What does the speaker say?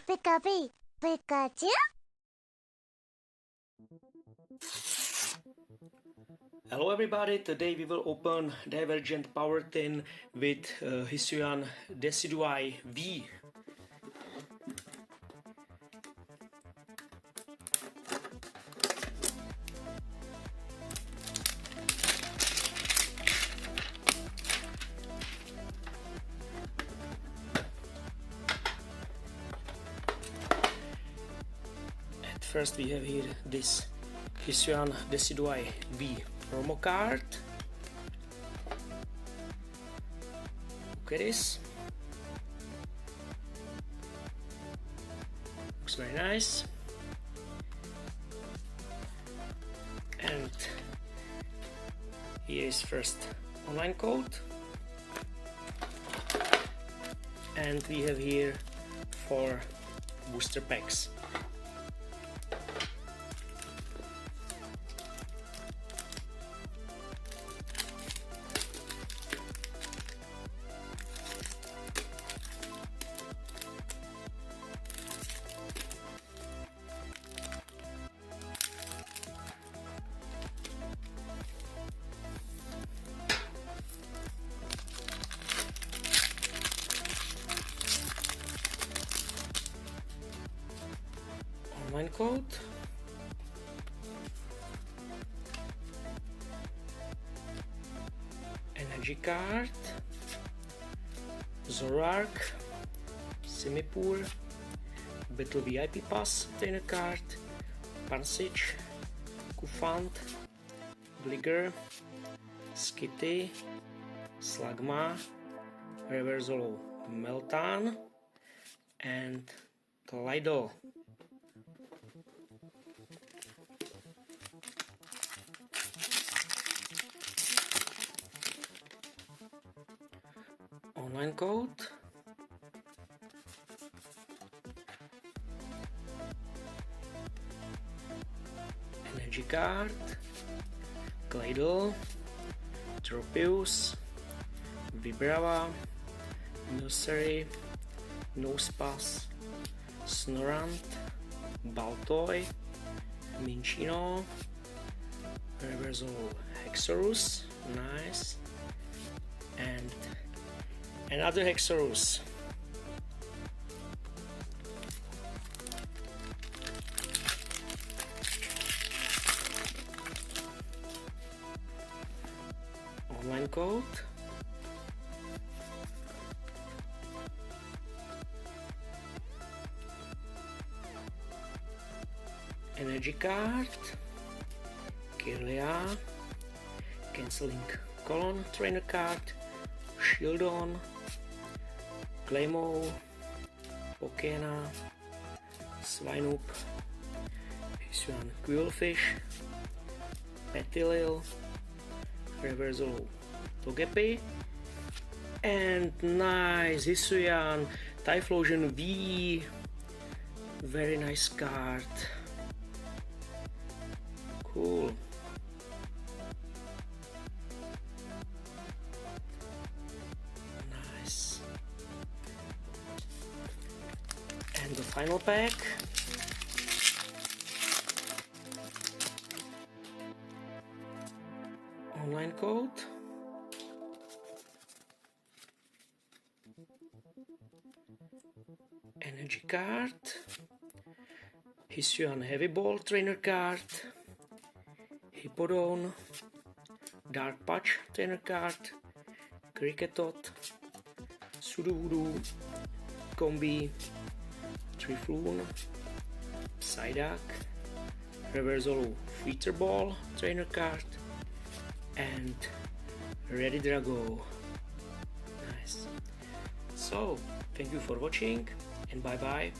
Pikachu, Pikachu. Hello everybody, today we will open Divergent Power Tin with Hisuian Decidueye V. At first we have here this Hisuian Decidueye V promo card. Look at this. Looks very nice. And here is first online code. And we have here 4 booster packs. Online code. Energy card. Zoroark. Simipour. Battle VIP Pass trainer card. Pansage. Kufant. Bligger. Skitty. Slugma. Reversal Meltan. And Kaleido. Online code. Energy card. Claydol. Tropius. Vibrava. Nursery. Nosepass. Snorant. Baltoy. Minchino. Reversal Hexorus. Nice. And another Hexorus. Online code. Energy card. Kirlia. Canceling Colon trainer card. Shieldon. Claymore, Pokena, Swinoop, Hisuian Quillfish, Petilil, Reversal Togepi, and nice Hisuian Typhlosion V. Very nice card. Cool. And the final pack. Online code. Energy card. Hisuian Heavy Ball trainer card. Hippodon. Dark Patch trainer card. Cricketot. Sudowoodo. Combi. Trifloon, Psyduck, Reversal Feature Ball trainer card, and Ready Drago. Nice. So, thank you for watching and bye bye.